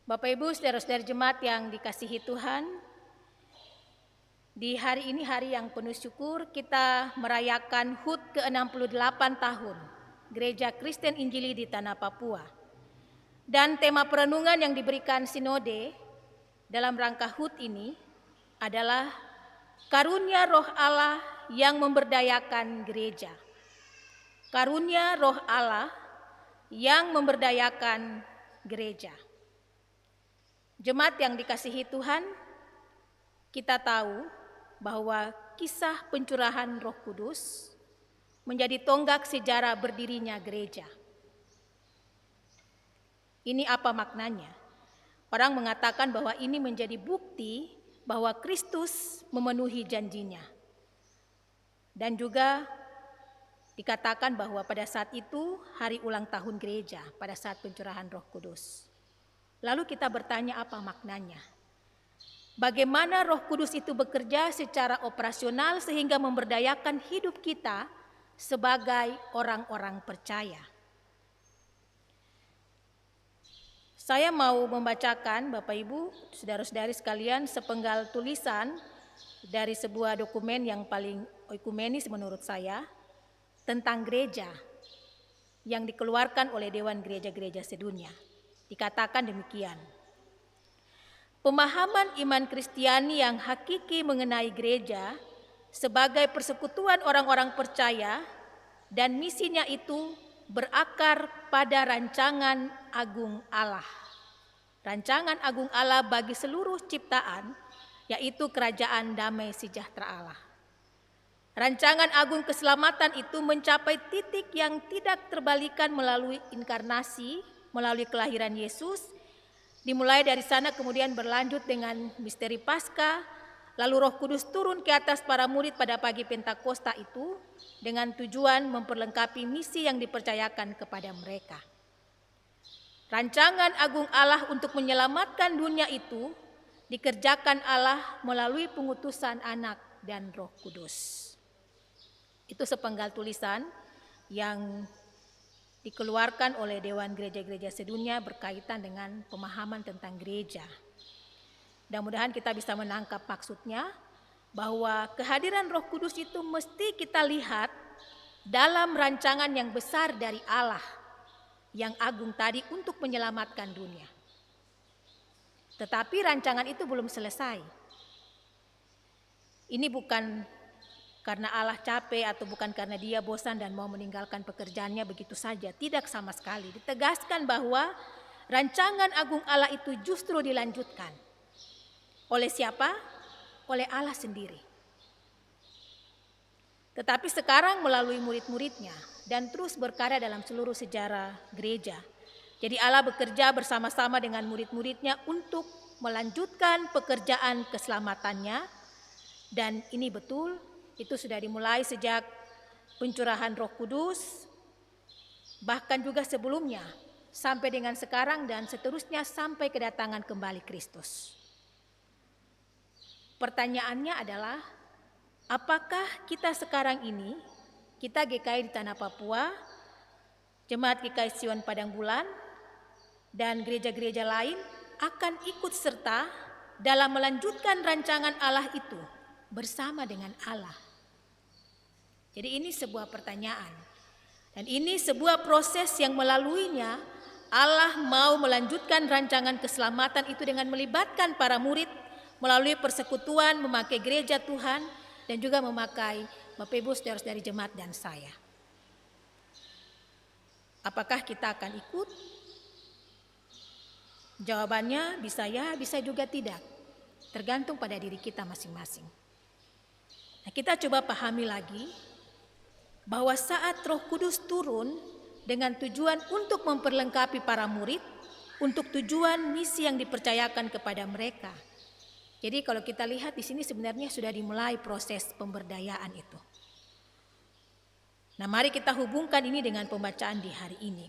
Bapak Ibu, saudara-saudara jemaat yang dikasihi Tuhan, di hari ini hari yang penuh syukur kita merayakan HUT ke-68 tahun Gereja Kristen Injili di Tanah Papua. Dan tema perenungan yang diberikan Sinode dalam rangka HUT ini adalah karunia Roh Allah yang memberdayakan gereja. Karunia Roh Allah yang memberdayakan gereja. Jemaat yang dikasihi Tuhan, kita tahu bahwa kisah pencurahan Roh Kudus menjadi tonggak sejarah berdirinya gereja. Ini apa maknanya? Orang mengatakan bahwa ini menjadi bukti bahwa Kristus memenuhi janjinya. Dan juga dikatakan bahwa pada saat itu hari ulang tahun gereja, pada saat pencurahan Roh Kudus. Lalu kita bertanya apa maknanya? Bagaimana Roh Kudus itu bekerja secara operasional sehingga memberdayakan hidup kita sebagai orang-orang percaya. Saya mau membacakan Bapak Ibu, saudara-saudari sekalian, sepenggal tulisan dari sebuah dokumen yang paling ekumenis menurut saya tentang gereja yang dikeluarkan oleh Dewan Gereja-Gereja Sedunia. Dikatakan demikian. Pemahaman iman Kristiani yang hakiki mengenai gereja sebagai persekutuan orang-orang percaya dan misinya itu berakar pada rancangan agung Allah. Rancangan agung Allah bagi seluruh ciptaan, yaitu kerajaan damai sejahtera Allah. Rancangan agung keselamatan itu mencapai titik yang tidak terbalikan melalui inkarnasi, melalui kelahiran Yesus. Dimulai dari sana kemudian berlanjut dengan misteri Paskah, lalu Roh Kudus turun ke atas para murid pada pagi Pentakosta itu dengan tujuan memperlengkapi misi yang dipercayakan kepada mereka. Rancangan agung Allah untuk menyelamatkan dunia itu dikerjakan Allah melalui pengutusan Anak dan Roh Kudus. Itu sepenggal tulisan yang dikeluarkan oleh Dewan Gereja-Gereja Sedunia berkaitan dengan pemahaman tentang gereja. Mudah-mudahan kita bisa menangkap maksudnya bahwa kehadiran Roh Kudus itu mesti kita lihat dalam rancangan yang besar dari Allah yang agung tadi untuk menyelamatkan dunia. Tetapi rancangan itu belum selesai. Ini bukan karena Allah capek atau bukan karena dia bosan dan mau meninggalkan pekerjaannya begitu saja. Tidak sama sekali. Ditegaskan bahwa rancangan agung Allah itu justru dilanjutkan. Oleh siapa? Oleh Allah sendiri. Tetapi sekarang melalui murid-muridnya dan terus berkarya dalam seluruh sejarah gereja. Jadi Allah bekerja bersama-sama dengan murid-muridnya untuk melanjutkan pekerjaan keselamatannya. Dan ini betul, itu sudah dimulai sejak pencurahan Roh Kudus, bahkan juga sebelumnya, sampai dengan sekarang dan seterusnya sampai kedatangan kembali Kristus. Pertanyaannya adalah, apakah kita sekarang ini, kita GKI di Tanah Papua, Jemaat GKI Sion Padang Bulan, dan gereja-gereja lain akan ikut serta dalam melanjutkan rancangan Allah itu bersama dengan Allah? Jadi ini sebuah pertanyaan. Dan ini sebuah proses yang melaluinya Allah mau melanjutkan rancangan keselamatan itu dengan melibatkan para murid melalui persekutuan, memakai gereja Tuhan dan juga memakai Bapak Ibu saudara-saudari jemaat dan saya. Apakah kita akan ikut? Jawabannya bisa ya, bisa juga tidak. Tergantung pada diri kita masing-masing. Nah, kita coba pahami lagi bahwa saat Roh Kudus turun dengan tujuan untuk memperlengkapi para murid, untuk tujuan misi yang dipercayakan kepada mereka. Jadi kalau kita lihat di sini sebenarnya sudah dimulai proses pemberdayaan itu. Nah, mari kita hubungkan ini dengan pembacaan di hari ini.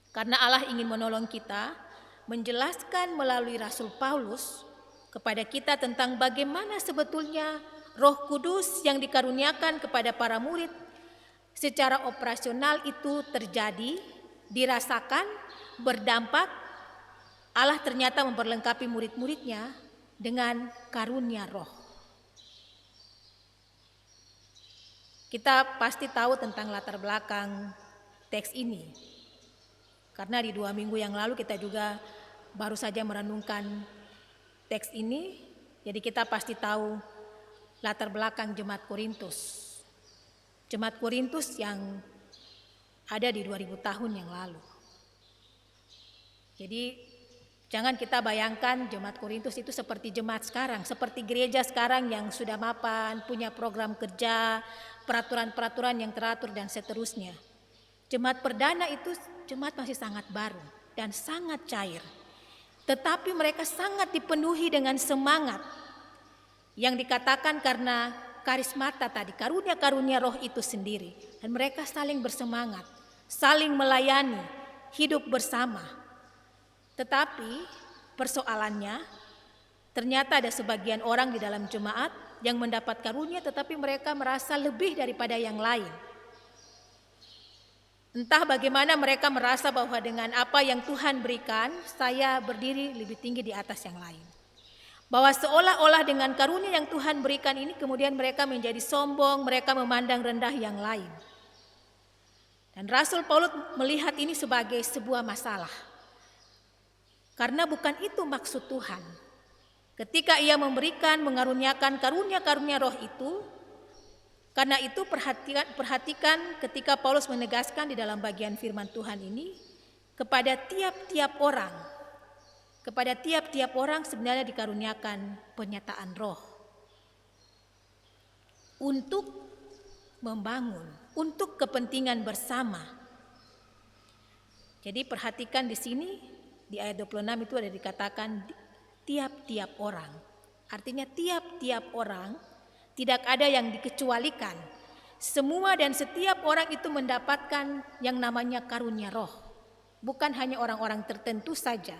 Karena Allah ingin menolong kita menjelaskan melalui Rasul Paulus kepada kita tentang bagaimana sebetulnya Roh Kudus yang dikaruniakan kepada para murid secara operasional itu terjadi, dirasakan, berdampak Allah ternyata memperlengkapi murid-muridnya dengan karunia roh. Kita pasti tahu tentang latar belakang teks ini. Karena di 2 minggu yang lalu kita juga baru saja merenungkan teks ini. Jadi kita pasti tahu latar belakang jemaat Korintus. Jemaat Korintus yang ada di 2000 tahun yang lalu. Jadi jangan kita bayangkan jemaat Korintus itu seperti jemaat sekarang, seperti gereja sekarang yang sudah mapan, punya program kerja, peraturan-peraturan yang teratur dan seterusnya. Jemaat perdana itu jemaat masih sangat baru dan sangat cair. Tetapi mereka sangat dipenuhi dengan semangat yang dikatakan karena karismata tadi, karunia-karunia roh itu sendiri. Dan mereka saling bersemangat, saling melayani, hidup bersama. Tetapi persoalannya, ternyata ada sebagian orang di dalam jemaat yang mendapat karunia tetapi mereka merasa lebih daripada yang lain. Entah bagaimana mereka merasa bahwa dengan apa yang Tuhan berikan, saya berdiri lebih tinggi di atas yang lain. Bahwa seolah-olah dengan karunia yang Tuhan berikan ini kemudian mereka menjadi sombong, mereka memandang rendah yang lain. Dan Rasul Paulus melihat ini sebagai sebuah masalah. Karena bukan itu maksud Tuhan. Ketika ia memberikan, mengaruniakan karunia-karunia roh itu, karena itu perhatikan ketika Paulus menegaskan di dalam bagian firman Tuhan ini, kepada tiap-tiap orang sebenarnya dikaruniakan penyataan roh untuk membangun, untuk kepentingan bersama. Jadi perhatikan di sini di ayat 26 itu ada dikatakan tiap-tiap orang. Artinya tiap-tiap orang, tidak ada yang dikecualikan. Semua dan setiap orang itu mendapatkan yang namanya karunia roh. Bukan hanya orang-orang tertentu saja.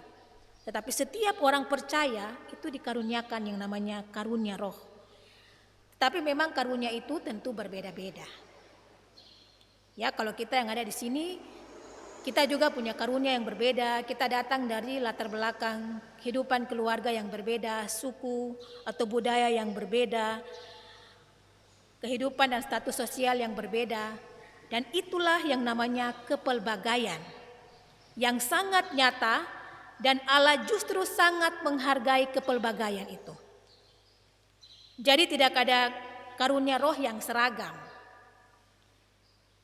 Tetapi setiap orang percaya itu dikaruniakan yang namanya karunia roh. Tapi memang karunia itu tentu berbeda-beda. Ya, kalau kita yang ada di sini, kita juga punya karunia yang berbeda. Kita datang dari latar belakang kehidupan keluarga yang berbeda, suku atau budaya yang berbeda, kehidupan dan status sosial yang berbeda. Dan itulah yang namanya kepelbagaian yang sangat nyata. Dan Allah justru sangat menghargai kepelbagaian itu. Jadi tidak ada karunia roh yang seragam.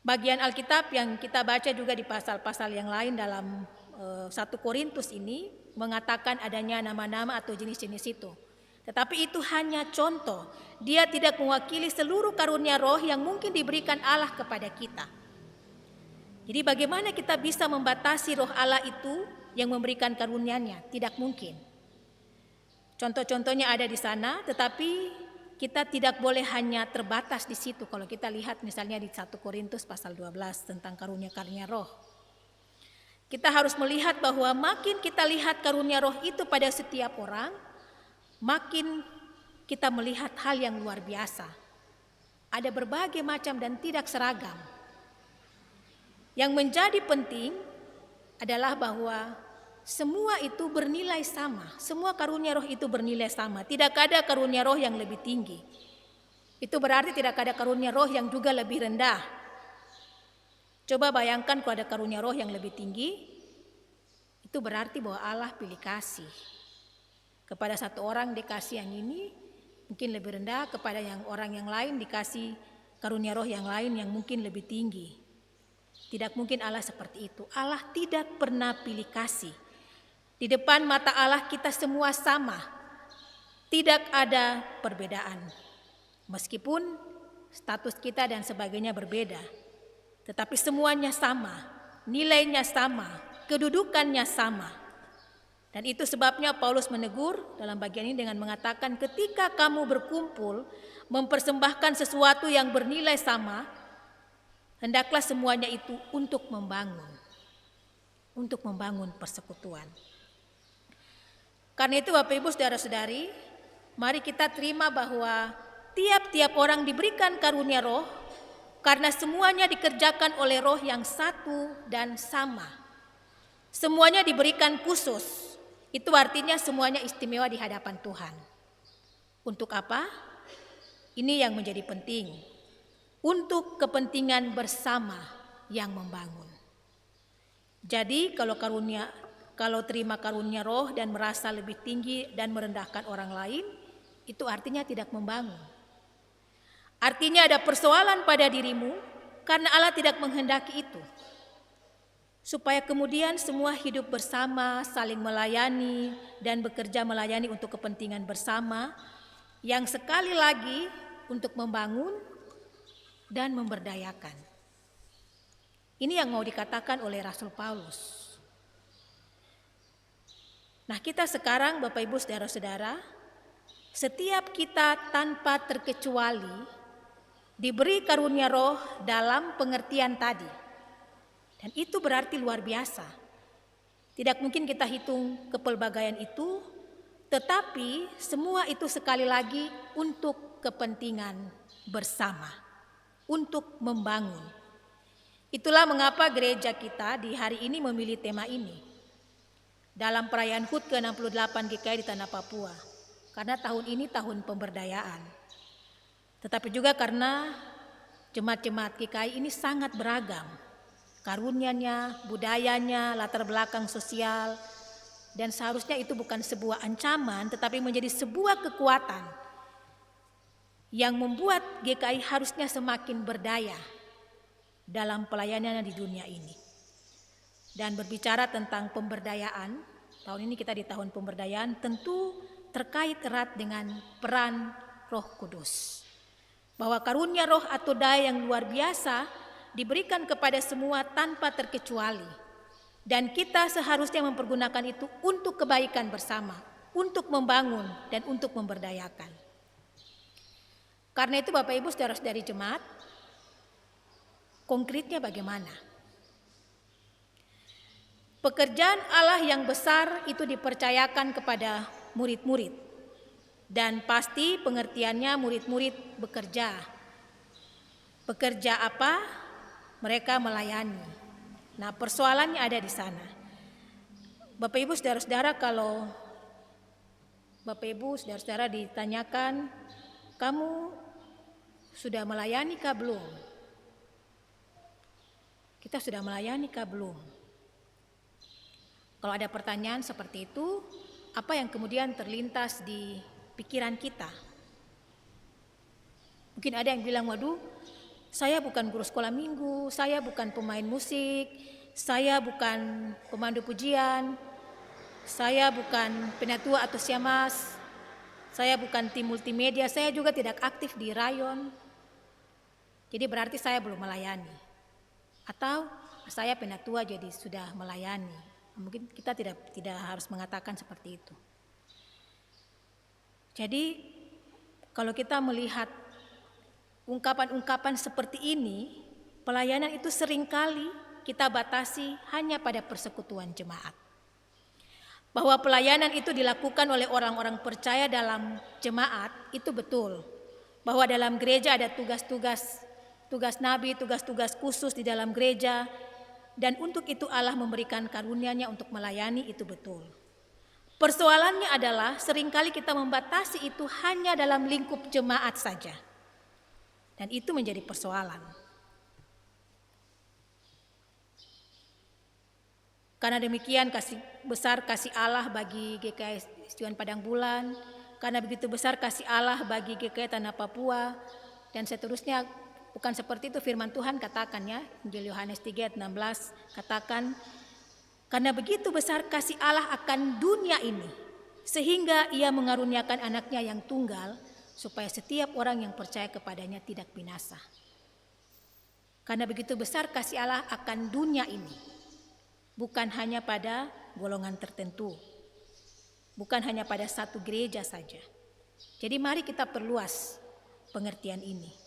Bagian Alkitab yang kita baca juga di pasal-pasal yang lain dalam 1 Korintus ini mengatakan adanya nama-nama atau jenis-jenis itu. Tetapi itu hanya contoh. Dia tidak mewakili seluruh karunia roh yang mungkin diberikan Allah kepada kita. Jadi bagaimana kita bisa membatasi roh Allah itu yang memberikan karunia-Nya? Tidak mungkin. Contoh-contohnya ada di sana, tetapi kita tidak boleh hanya terbatas di situ. Kalau kita lihat misalnya di 1 Korintus pasal 12 tentang karunia-karunia roh. Kita harus melihat bahwa makin kita lihat karunia roh itu pada setiap orang, makin kita melihat hal yang luar biasa. Ada berbagai macam dan tidak seragam. Yang menjadi penting adalah bahwa semua itu bernilai sama. Semua karunia roh itu bernilai sama. Tidak ada karunia roh yang lebih tinggi. Itu berarti tidak ada karunia roh yang juga lebih rendah. Coba bayangkan kalau ada karunia roh yang lebih tinggi, itu berarti bahwa Allah pilih kasih. Kepada satu orang dikasih yang ini mungkin lebih rendah, kepada orang yang lain dikasih karunia roh yang lain yang mungkin lebih tinggi. Tidak mungkin Allah seperti itu. Allah tidak pernah pilih kasih. Di depan mata Allah kita semua sama. Tidak ada perbedaan. Meskipun status kita dan sebagainya berbeda. Tetapi semuanya sama. Nilainya sama. Kedudukannya sama. Dan itu sebabnya Paulus menegur dalam bagian ini dengan mengatakan ketika kamu berkumpul mempersembahkan sesuatu yang bernilai sama, hendaklah semuanya itu untuk membangun. Untuk membangun persekutuan. Karena itu Bapak Ibu Saudara-saudari, mari kita terima bahwa tiap-tiap orang diberikan karunia roh karena semuanya dikerjakan oleh roh yang satu dan sama. Semuanya diberikan khusus. Itu artinya semuanya istimewa di hadapan Tuhan. Untuk apa? Ini yang menjadi penting. Untuk kepentingan bersama yang membangun. Jadi kalau terima karunia roh dan merasa lebih tinggi dan merendahkan orang lain, itu artinya tidak membangun. Artinya ada persoalan pada dirimu karena Allah tidak menghendaki itu. Supaya kemudian semua hidup bersama, saling melayani dan bekerja melayani untuk kepentingan bersama yang sekali lagi untuk membangun dan memberdayakan. Ini yang mau dikatakan oleh Rasul Paulus. Nah, kita sekarang Bapak Ibu Saudara-saudara, setiap kita tanpa terkecuali diberi karunia roh dalam pengertian tadi. Dan itu berarti luar biasa. Tidak mungkin kita hitung kepelbagaian itu, tetapi semua itu sekali lagi untuk kepentingan bersama, untuk membangun. Itulah mengapa gereja kita di hari ini memilih tema ini dalam perayaan HUT ke-68 GKI di Tanah Papua. Karena tahun ini tahun pemberdayaan. Tetapi juga karena jemaat-jemaat GKI ini sangat beragam. Karunianya, budayanya, latar belakang sosial, dan seharusnya itu bukan sebuah ancaman tetapi menjadi sebuah kekuatan yang membuat GKI harusnya semakin berdaya dalam pelayanannya di dunia ini. Dan berbicara tentang pemberdayaan, tahun ini kita di tahun pemberdayaan tentu terkait erat dengan peran Roh Kudus. Bahwa karunia roh atau daya yang luar biasa diberikan kepada semua tanpa terkecuali. Dan kita seharusnya mempergunakan itu untuk kebaikan bersama, untuk membangun dan untuk memberdayakan. Karena itu Bapak Ibu saudara-saudari jemaat, konkretnya bagaimana? Pekerjaan Allah yang besar itu dipercayakan kepada murid-murid. Dan pasti pengertiannya murid-murid bekerja. Bekerja apa? Mereka melayani. Nah, persoalannya ada di sana. Bapak Ibu saudara-saudara, kalau Bapak Ibu saudara-saudara ditanyakan, kamu sudah melayani kah belum? Kita sudah melayani kah belum? Kalau ada pertanyaan seperti itu, apa yang kemudian terlintas di pikiran kita? Mungkin ada yang bilang, waduh, saya bukan guru sekolah minggu, saya bukan pemain musik, saya bukan pemandu pujian, saya bukan penatua atau siamas, saya bukan tim multimedia, saya juga tidak aktif di rayon. Jadi berarti saya belum melayani. Atau saya penatua jadi sudah melayani. Mungkin kita tidak harus mengatakan seperti itu. Jadi kalau kita melihat ungkapan-ungkapan seperti ini, pelayanan itu seringkali kita batasi hanya pada persekutuan jemaat. Bahwa pelayanan itu dilakukan oleh orang-orang percaya dalam jemaat, itu betul. Bahwa dalam gereja ada tugas nabi, tugas-tugas khusus di dalam gereja, dan untuk itu Allah memberikan karunia-Nya untuk melayani, itu betul. Persoalannya adalah seringkali kita membatasi itu hanya dalam lingkup jemaat saja. Dan itu menjadi persoalan. Karena demikian besar kasih Allah bagi GKI Istiwan Padang Bulan, karena begitu besar kasih Allah bagi GKI Tanah Papua, dan seterusnya. Bukan seperti itu firman Tuhan katakan ya, Injil Yohanes 3 ayat 16 katakan, karena begitu besar kasih Allah akan dunia ini, sehingga Ia mengaruniakan anaknya yang tunggal, supaya setiap orang yang percaya kepadanya tidak binasa. Karena begitu besar kasih Allah akan dunia ini, bukan hanya pada golongan tertentu, bukan hanya pada satu gereja saja. Jadi mari kita perluas pengertian ini.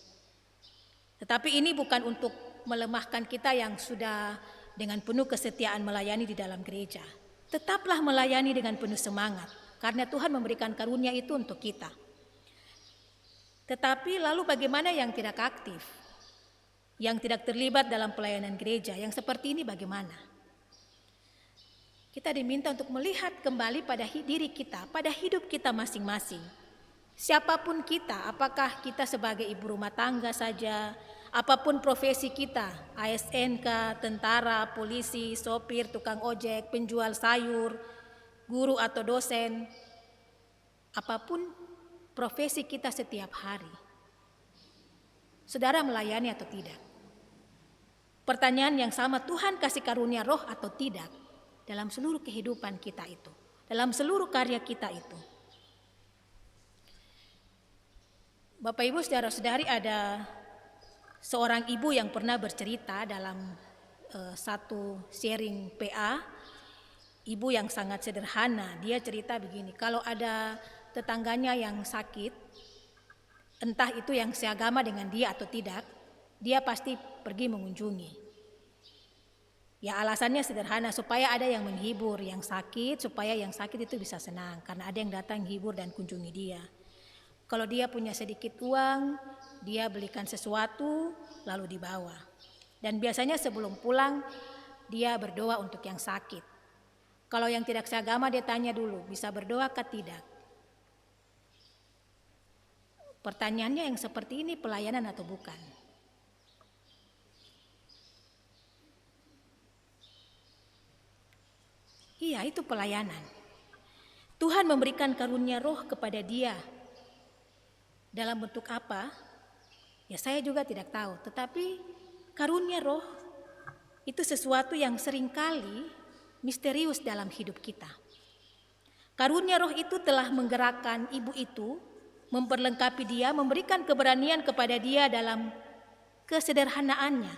Tetapi ini bukan untuk melemahkan kita yang sudah dengan penuh kesetiaan melayani di dalam gereja. Tetaplah melayani dengan penuh semangat, karena Tuhan memberikan karunia itu untuk kita. Tetapi lalu bagaimana yang tidak aktif? Yang tidak terlibat dalam pelayanan gereja, yang seperti ini bagaimana? Kita diminta untuk melihat kembali pada diri kita, pada hidup kita masing-masing. Siapapun kita, apakah kita sebagai ibu rumah tangga saja, apapun profesi kita, ASN kah, tentara, polisi, sopir, tukang ojek, penjual sayur, guru atau dosen, apapun profesi kita setiap hari. Saudara melayani atau tidak? Pertanyaan yang sama, Tuhan kasih karunia roh atau tidak dalam seluruh kehidupan kita itu, dalam seluruh karya kita itu. Bapak Ibu saudara-saudari, ada seorang ibu yang pernah bercerita dalam satu sharing PA. Ibu yang sangat sederhana, dia cerita begini, kalau ada tetangganya yang sakit, entah itu yang seagama dengan dia atau tidak, dia pasti pergi mengunjungi. Ya alasannya sederhana, supaya ada yang menghibur yang sakit, supaya yang sakit itu bisa senang, karena ada yang datang hibur dan kunjungi dia. Kalau dia punya sedikit uang, dia belikan sesuatu lalu dibawa. Dan biasanya sebelum pulang, dia berdoa untuk yang sakit. Kalau yang tidak seagama dia tanya dulu, bisa berdoa kah tidak? Pertanyaannya yang seperti ini pelayanan atau bukan? Iya, itu pelayanan. Tuhan memberikan karunia roh kepada dia. Dalam bentuk apa? Ya saya juga tidak tahu. Tetapi karunia roh itu sesuatu yang seringkali misterius dalam hidup kita. Karunia roh itu telah menggerakkan ibu itu, memperlengkapi dia, memberikan keberanian kepada dia dalam kesederhanaannya,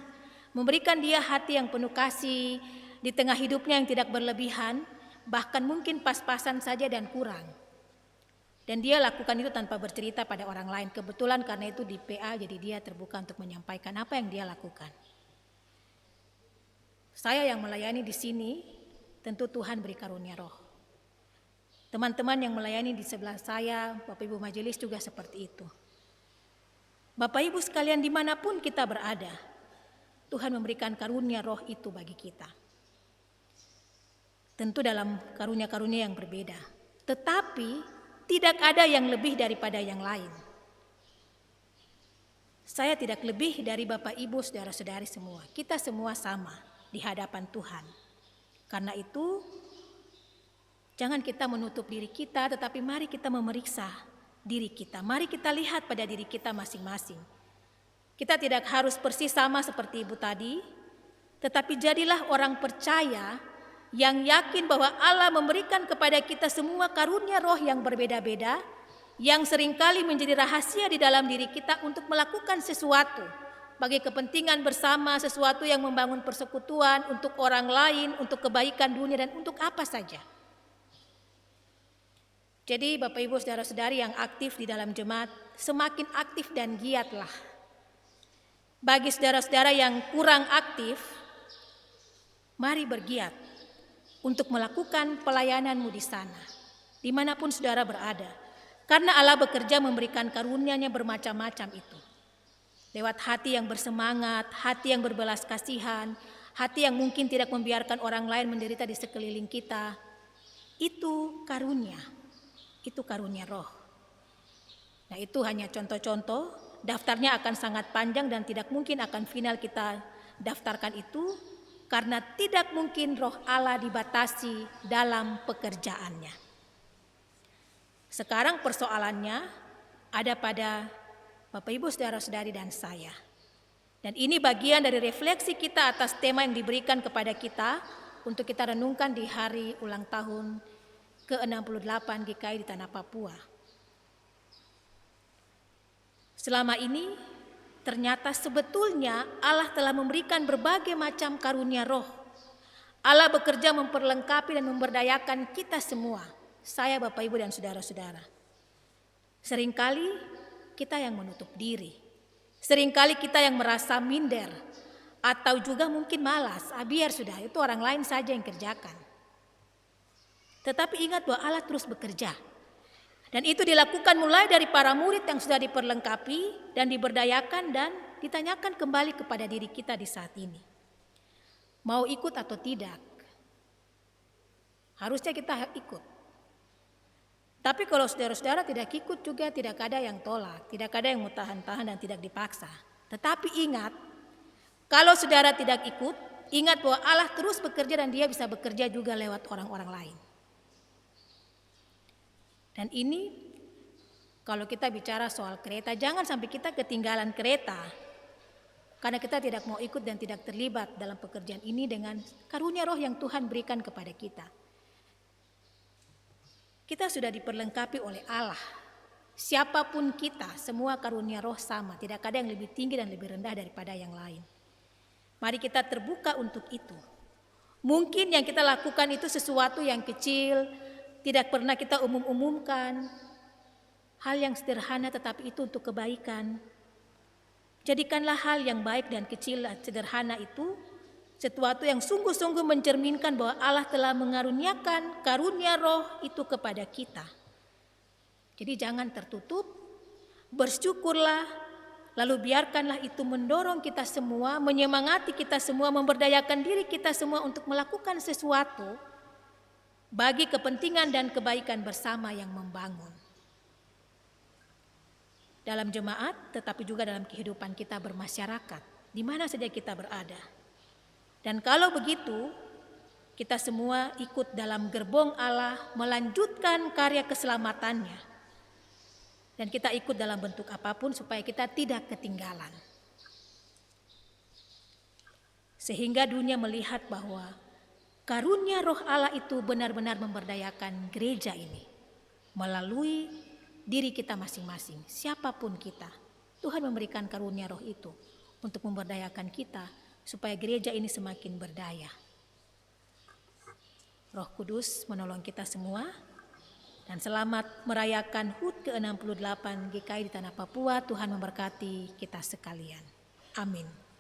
memberikan dia hati yang penuh kasih di tengah hidupnya yang tidak berlebihan, bahkan mungkin pas-pasan saja dan kurang. Dan dia lakukan itu tanpa bercerita pada orang lain. Kebetulan karena itu di PA, jadi dia terbuka untuk menyampaikan apa yang dia lakukan. Saya yang melayani di sini, tentu Tuhan beri karunia roh. Teman-teman yang melayani di sebelah saya, Bapak Ibu majelis juga seperti itu. Bapak Ibu sekalian dimanapun kita berada, Tuhan memberikan karunia roh itu bagi kita. Tentu dalam karunia-karunia yang berbeda. Tetapi tidak ada yang lebih daripada yang lain. Saya tidak lebih dari Bapak Ibu saudara-saudari semua. Kita semua sama di hadapan Tuhan. Karena itu jangan kita menutup diri kita, tetapi mari kita memeriksa diri kita. Mari kita lihat pada diri kita masing-masing. Kita tidak harus persis sama seperti ibu tadi, tetapi jadilah orang percaya yang yakin bahwa Allah memberikan kepada kita semua karunia roh yang berbeda-beda, yang seringkali menjadi rahasia di dalam diri kita untuk melakukan sesuatu bagi kepentingan bersama, sesuatu yang membangun persekutuan untuk orang lain, untuk kebaikan dunia, dan untuk apa saja. Jadi Bapak Ibu saudara-saudari yang aktif di dalam jemaat, semakin aktif dan giatlah. Bagi saudara-saudara yang kurang aktif, mari bergiat untuk melakukan pelayananmu di sana, dimanapun saudara berada. Karena Allah bekerja memberikan karunia-Nya bermacam-macam itu. Lewat hati yang bersemangat, hati yang berbelas kasihan, hati yang mungkin tidak membiarkan orang lain menderita di sekeliling kita. Itu karunia roh. Nah itu hanya contoh-contoh, daftarnya akan sangat panjang dan tidak mungkin akan final kita daftarkan itu. Karena tidak mungkin roh Allah dibatasi dalam pekerjaannya. Sekarang persoalannya ada pada Bapak Ibu saudara-saudari dan saya. Dan ini bagian dari refleksi kita atas tema yang diberikan kepada kita untuk kita renungkan di hari ulang tahun ke-68 GKI di Tanah Papua. Selama ini ternyata sebetulnya Allah telah memberikan berbagai macam karunia roh. Allah bekerja memperlengkapi dan memberdayakan kita semua. Saya, Bapak Ibu dan saudara-saudara. Seringkali kita yang menutup diri. Seringkali kita yang merasa minder. Atau juga mungkin malas. Biar sudah, itu orang lain saja yang kerjakan. Tetapi ingat bahwa Allah terus bekerja. Dan itu dilakukan mulai dari para murid yang sudah diperlengkapi dan diberdayakan dan ditanyakan kembali kepada diri kita di saat ini. Mau ikut atau tidak? Harusnya kita ikut. Tapi kalau saudara-saudara tidak ikut juga tidak ada yang tolak, tidak ada yang mau tahan-tahan dan tidak dipaksa. Tetapi ingat, kalau saudara tidak ikut, ingat bahwa Allah terus bekerja dan Dia bisa bekerja juga lewat orang-orang lain. Dan ini kalau kita bicara soal kereta, jangan sampai kita ketinggalan kereta. Karena kita tidak mau ikut dan tidak terlibat dalam pekerjaan ini dengan karunia roh yang Tuhan berikan kepada kita. Kita sudah diperlengkapi oleh Allah. Siapapun kita, semua karunia roh sama. Tidak ada yang lebih tinggi dan lebih rendah daripada yang lain. Mari kita terbuka untuk itu. Mungkin yang kita lakukan itu sesuatu yang kecil, tidak pernah kita umum-umumkan. Hal yang sederhana tetapi itu untuk kebaikan. Jadikanlah hal yang baik dan kecil dan sederhana itu sesuatu yang sungguh-sungguh mencerminkan bahwa Allah telah mengaruniakan karunia roh itu kepada kita. Jadi jangan tertutup, bersyukurlah, lalu biarkanlah itu mendorong kita semua, menyemangati kita semua, memberdayakan diri kita semua untuk melakukan sesuatu bagi kepentingan dan kebaikan bersama yang membangun. Dalam jemaat, tetapi juga dalam kehidupan kita bermasyarakat, di mana saja kita berada. Dan kalau begitu, kita semua ikut dalam gerbong Allah melanjutkan karya keselamatannya. Dan kita ikut dalam bentuk apapun supaya kita tidak ketinggalan. Sehingga dunia melihat bahwa karunia roh Allah itu benar-benar memberdayakan gereja ini. Melalui diri kita masing-masing, siapapun kita, Tuhan memberikan karunia roh itu untuk memberdayakan kita supaya gereja ini semakin berdaya. Roh Kudus menolong kita semua dan selamat merayakan HUT ke-68 GKI di Tanah Papua. Tuhan memberkati kita sekalian. Amin.